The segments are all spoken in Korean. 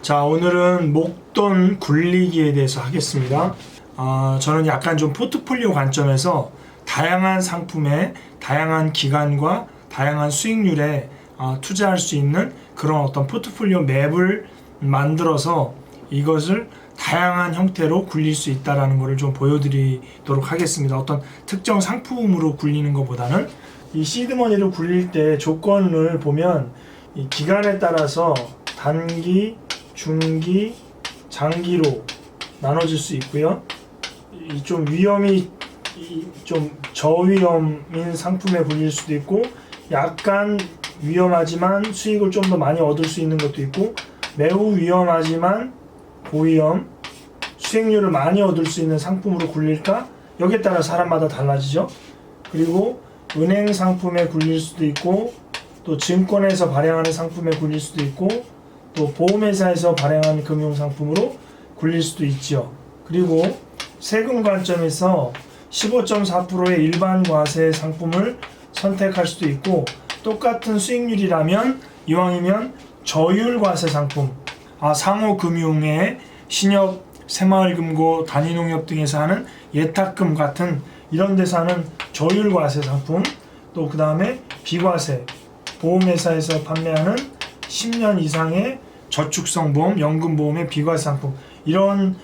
자, 오늘은 목돈 굴리기에 대해서 하겠습니다. 저는 약간 좀 포트폴리오 관점에서 다양한 상품에 다양한 기간과 다양한 수익률에 투자할 수 있는 그런 어떤 포트폴리오 맵을 만들어서 이것을 다양한 형태로 굴릴 수 있다는 것을 좀 보여드리도록 하겠습니다. 어떤 특정 상품으로 굴리는 것보다는 이 시드머니를 굴릴 때 조건을 보면 이 기간에 따라서 단기, 중기, 장기로 나눠질 수 있고요. 이 좀 위험이 좀 저위험인 상품에 굴릴 수도 있고, 약간 위험하지만 수익을 좀 더 많이 얻을 수 있는 것도 있고, 매우 위험하지만 고위험, 수익률을 많이 얻을 수 있는 상품으로 굴릴까? 여기에 따라 사람마다 달라지죠. 그리고 은행 상품에 굴릴 수도 있고, 또 증권에서 발행하는 상품에 굴릴 수도 있고, 또 보험회사에서 발행하는 금융상품으로 굴릴 수도 있죠. 그리고 세금 관점에서 15.4%의 일반 과세 상품을 선택할 수도 있고, 똑같은 수익률이라면 이왕이면 저율 과세 상품, 상호금융의 신협, 새마을금고, 단위농협 등에서 하는 예탁금 같은 이런 데서 하는 저율 과세 상품, 또 그 다음에 비과세, 보험회사에서 판매하는 10년 이상의 저축성 보험, 연금보험의 비과세 상품, 이런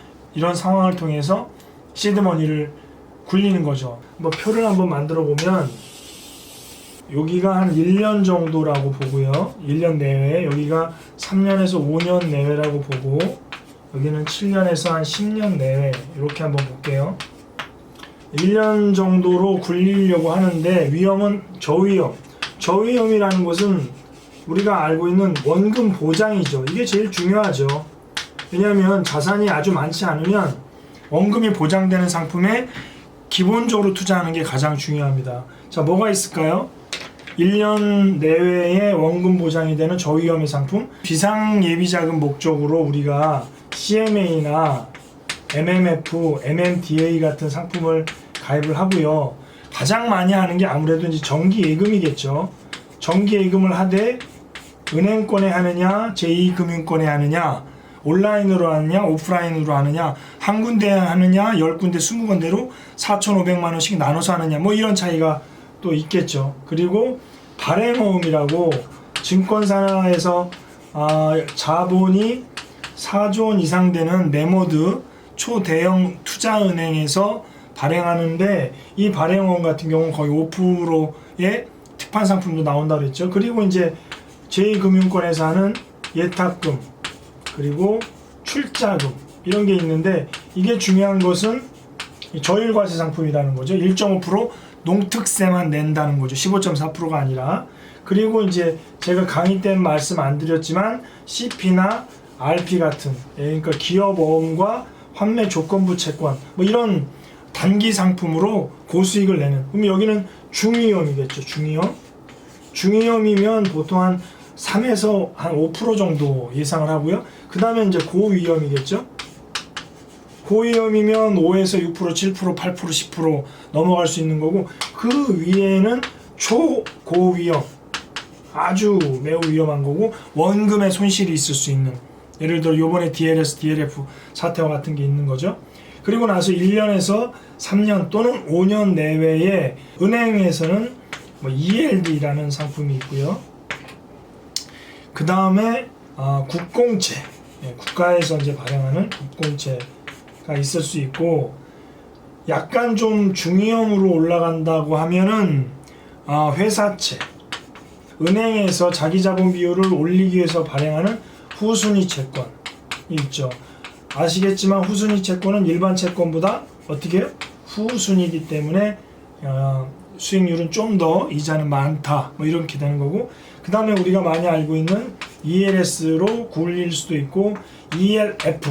상황을 통해서 시드머니를 굴리는 거죠. 뭐 표를 한번 만들어 보면 여기가 한 1년 정도라고 보고요. 1년 내외, 여기가 3년에서 5년 내외라고 보고, 여기는 7년에서 한 10년 내외, 이렇게 한번 볼게요. 1년 정도로 굴리려고 하는데 위험은 저위험. 저위험이라는 것은 우리가 알고 있는 원금 보장이죠. 이게 제일 중요하죠. 왜냐하면 자산이 아주 많지 않으면 원금이 보장되는 상품에 기본적으로 투자하는 게 가장 중요합니다. 자, 뭐가 있을까요? 1년 내외에 원금 보장이 되는 저위험의 상품, 비상예비자금 목적으로 우리가 CMA나 MMF, MMDA 같은 상품을 가입을 하고요. 가장 많이 하는 게 아무래도 이제 정기예금이겠죠. 정기예금을 하되 은행권에 하느냐, 제2금융권에 하느냐, 온라인으로 하느냐, 오프라인으로 하느냐, 한 군데 하느냐, 10군데, 20군데로 4,500만 원씩 나눠서 하느냐, 뭐 이런 차이가 또 있겠죠. 그리고 발행모음이라고 증권사에서 자본이 4조 원 이상 되는 메모드 초대형 투자은행에서 발행하는데, 이 발행모음 같은 경우는 거의 5%의 특판 상품도 나온다고 그랬죠. 그리고 이제 제2금융권에서 하는 예탁금, 그리고 출자금, 이런 게 있는데, 이게 중요한 것은 저율과세 상품이라는 거죠. 1.5% 농특세만 낸다는 거죠. 15.4%가 아니라. 그리고 이제 제가 강의 때 말씀 안 드렸지만 CP나 RP 같은, 그러니까 기업어음과 환매 조건부 채권, 뭐 이런 단기 상품으로 고수익을 내는. 그럼 여기는 중위험이겠죠. 중위험이면 보통 한 3에서 한 5% 정도 예상을 하고요. 그 다음에 이제 고위험이겠죠. 고위험이면 5에서 6%, 7%, 8%, 10% 넘어갈 수 있는 거고, 그 위에는 초고위험, 아주 매우 위험한 거고, 원금에 손실이 있을 수 있는, 예를 들어 요번에 DLS, DLF 사태와 같은 게 있는 거죠. 그리고 나서 1년에서 3년 또는 5년 내외에 은행에서는 뭐 ELD라는 상품이 있고요. 그 다음에 국공채, 국가에서 이제 발행하는 국공채가 있을 수 있고, 약간 좀 중위험으로 올라간다고 하면은 회사채, 은행에서 자기 자본 비율을 올리기 위해서 발행하는 후순위 채권이 있죠. 아시겠지만 후순위 채권은 일반 채권보다 어떻게 해요? 후순위이기 때문에 수익률은 좀 더 이자는 많다, 뭐 이렇게 되는 거고, 그 다음에 우리가 많이 알고 있는 ELS로 굴릴 수도 있고, ELF,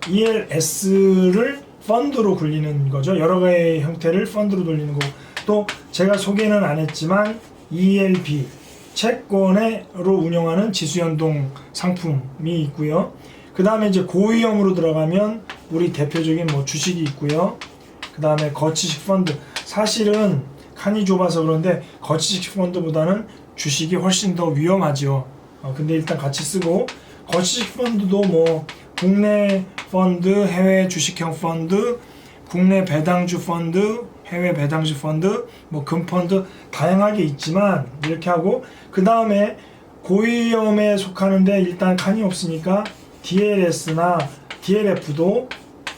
ELS를 펀드로 굴리는 거죠. 여러 가지 형태를 펀드로 돌리는 거고, 또 제가 소개는 안 했지만 ELB, 채권으로 운영하는 지수연동 상품이 있고요. 그 다음에 이제 고위험으로 들어가면 우리 대표적인 뭐 주식이 있고요. 그 다음에 거치식 펀드, 사실은 칸이 좁아서 그런데 거치식 펀드보다는 주식이 훨씬 더 위험하죠. 근데 일단 같이 쓰고, 거시적 펀드도 뭐 국내 펀드, 해외 주식형 펀드, 국내 배당주 펀드, 해외 배당주 펀드, 뭐 금펀드 다양하게 있지만 이렇게 하고 그 다음에 고위험에 속하는데 일단 칸이 없으니까 DLS나 DLF도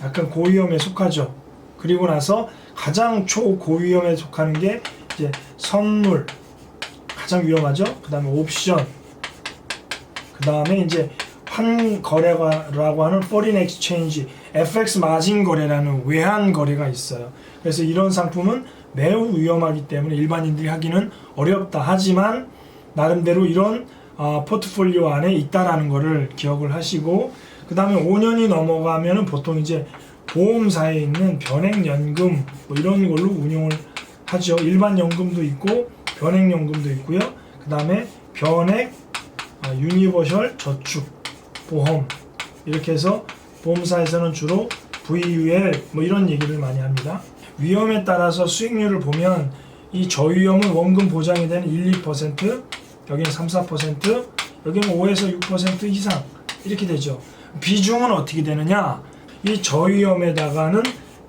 약간 고위험에 속하죠. 그리고 나서 가장 초고위험에 속하는 게 이제 선물 가장 위험하죠. 그 다음에 옵션, 그 다음에 이제 환 거래라고 하는 foreign exchange, FX 마진 거래라는 외환 거래가 있어요. 그래서 이런 상품은 매우 위험하기 때문에 일반인들이 하기는 어렵다. 하지만 나름대로 이런 포트폴리오 안에 있다라는 거를 기억을 하시고, 그 다음에 5년이 넘어가면은 보통 이제 보험사에 있는 변액연금 뭐 이런 걸로 운용을 하죠. 일반 연금도 있고 변액연금도 있고요. 그 다음에 변액 유니버셜 저축 보험, 이렇게 해서 보험사에서는 주로 VUL 뭐 이런 얘기를 많이 합니다. 위험에 따라서 수익률을 보면 이 저위험은 원금 보장이 되는 1, 2%, 여기는 3, 4%, 여기는 5에서 6% 이상 이렇게 되죠. 비중은 어떻게 되느냐? 이 저위험에다가는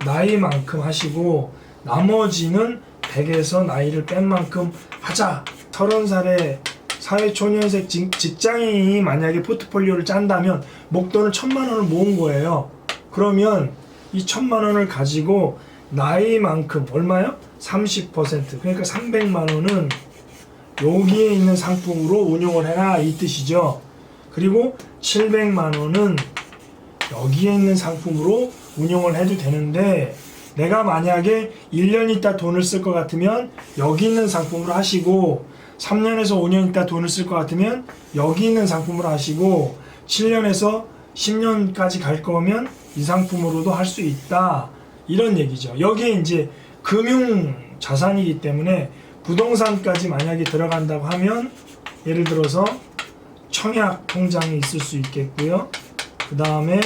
나이만큼 하시고 나머지는 100에서 나이를 뺀 만큼 하자. 30살에 사회초년생 직장인이 만약에 포트폴리오를 짠다면 목돈을 1,000만 원을 모은 거예요. 그러면 이 1,000만 원을 가지고 나이만큼 얼마요? 30%, 그러니까 300만 원은 여기에 있는 상품으로 운용을 해라 이 뜻이죠. 그리고 700만 원은 여기에 있는 상품으로 운용을 해도 되는데, 내가 만약에 1년 있다 돈을 쓸 것 같으면 여기 있는 상품으로 하시고, 3년에서 5년 있다 돈을 쓸 것 같으면 여기 있는 상품으로 하시고, 7년에서 10년까지 갈 거면 이 상품으로도 할 수 있다, 이런 얘기죠. 여기에 이제 금융 자산이기 때문에 부동산까지 만약에 들어간다고 하면 예를 들어서 청약 통장이 있을 수 있겠고요. 그 다음에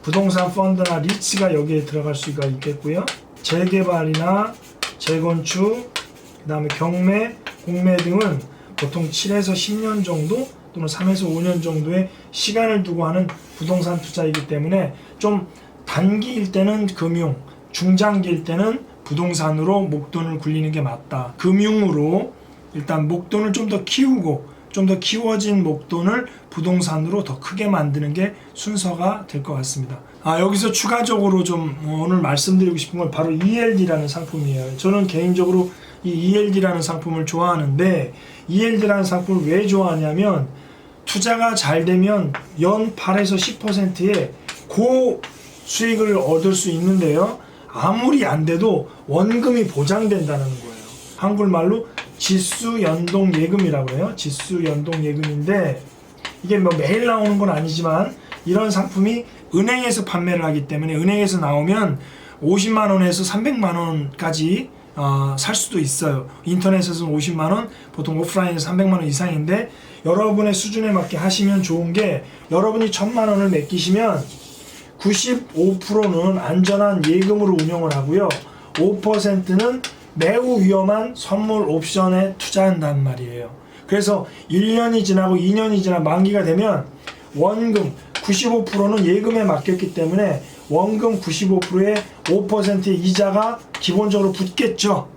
부동산 펀드나 리츠가 여기에 들어갈 수가 있겠고요. 재개발이나 재건축, 그 다음에 경매, 공매 등은 보통 7에서 10년 정도 또는 3에서 5년 정도의 시간을 두고 하는 부동산 투자이기 때문에 좀 단기일 때는 금융, 중장기일 때는 부동산으로 목돈을 굴리는 게 맞다. 금융으로 일단 목돈을 좀 더 키우고 좀 더 키워진 목돈을 부동산으로 더 크게 만드는 게 순서가 될 것 같습니다. 여기서 추가적으로 좀 오늘 말씀드리고 싶은 건 바로 ELD라는 상품이에요. 저는 개인적으로 이 ELD라는 상품을 좋아하는데, ELD라는 상품을 왜 좋아하냐면 투자가 잘 되면 연 8에서 10%의 고 수익을 얻을 수 있는데요. 아무리 안 돼도 원금이 보장된다는 거예요. 한글말로 지수 연동 예금이라고 해요. 지수 연동 예금인데 이게 뭐 매일 나오는 건 아니지만 이런 상품이 은행에서 판매를 하기 때문에 은행에서 나오면 50만 원에서 300만 원까지 살 수도 있어요. 인터넷에서는 50만 원, 보통 오프라인에서 300만 원 이상인데 여러분의 수준에 맞게 하시면 좋은 게, 여러분이 1,000만 원을 맡기시면 95%는 안전한 예금으로 운영을 하고요. 5%는 매우 위험한 선물 옵션에 투자한단 말이에요. 그래서 1년이 지나고 2년이 지나 만기가 되면 원금 95%는 예금에 맡겼기 때문에 원금 95%에 5%의 이자가 기본적으로 붙겠죠.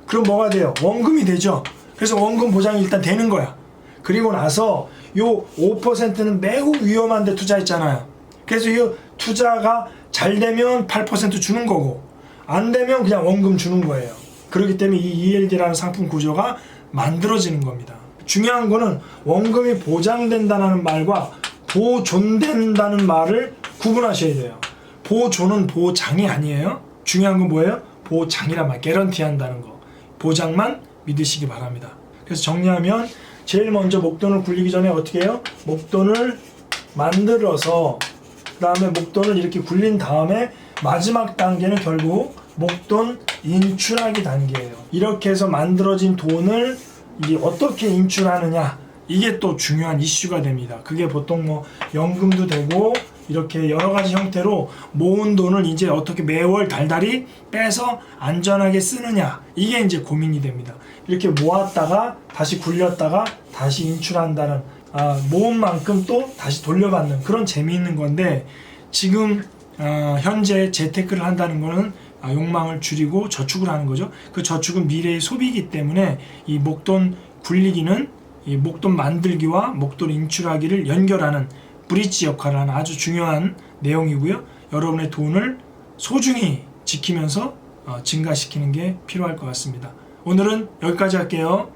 그럼 뭐가 돼요? 원금이 되죠. 그래서 원금 보장이 일단 되는 거야. 그리고 나서 요 5%는 매우 위험한 데 투자했잖아요. 그래서 이 투자가 잘 되면 8% 주는 거고 안 되면 그냥 원금 주는 거예요. 그렇기 때문에 이 ELD라는 상품 구조가 만들어지는 겁니다. 중요한 거는 원금이 보장된다는 말과 보존된다는 말을 구분하셔야 돼요. 보존은 보장이 아니에요. 중요한 건 뭐예요? 보장이란 말, 개런티 한다는 거. 보장만 믿으시기 바랍니다. 그래서 정리하면 제일 먼저 목돈을 굴리기 전에 어떻게 해요? 목돈을 만들어서 그 다음에 목돈을 이렇게 굴린 다음에 마지막 단계는 결국 목돈 인출하기 단계예요. 이렇게 해서 만들어진 돈을 이게 어떻게 인출하느냐, 이게 또 중요한 이슈가 됩니다. 그게 보통 뭐 연금도 되고 이렇게 여러 가지 형태로 모은 돈을 이제 어떻게 매월 달달이 빼서 안전하게 쓰느냐, 이게 이제 고민이 됩니다. 이렇게 모았다가 다시 굴렸다가 다시 인출한다는 모은 만큼 또 다시 돌려받는 그런 재미있는 건데, 지금 현재 재테크를 한다는 거는 욕망을 줄이고 저축을 하는 거죠. 그 저축은 미래의 소비이기 때문에 이 목돈 굴리기는 이 목돈 만들기와 목돈 인출하기를 연결하는 브릿지 역할을 하는 아주 중요한 내용이고요. 여러분의 돈을 소중히 지키면서 증가시키는 게 필요할 것 같습니다. 오늘은 여기까지 할게요.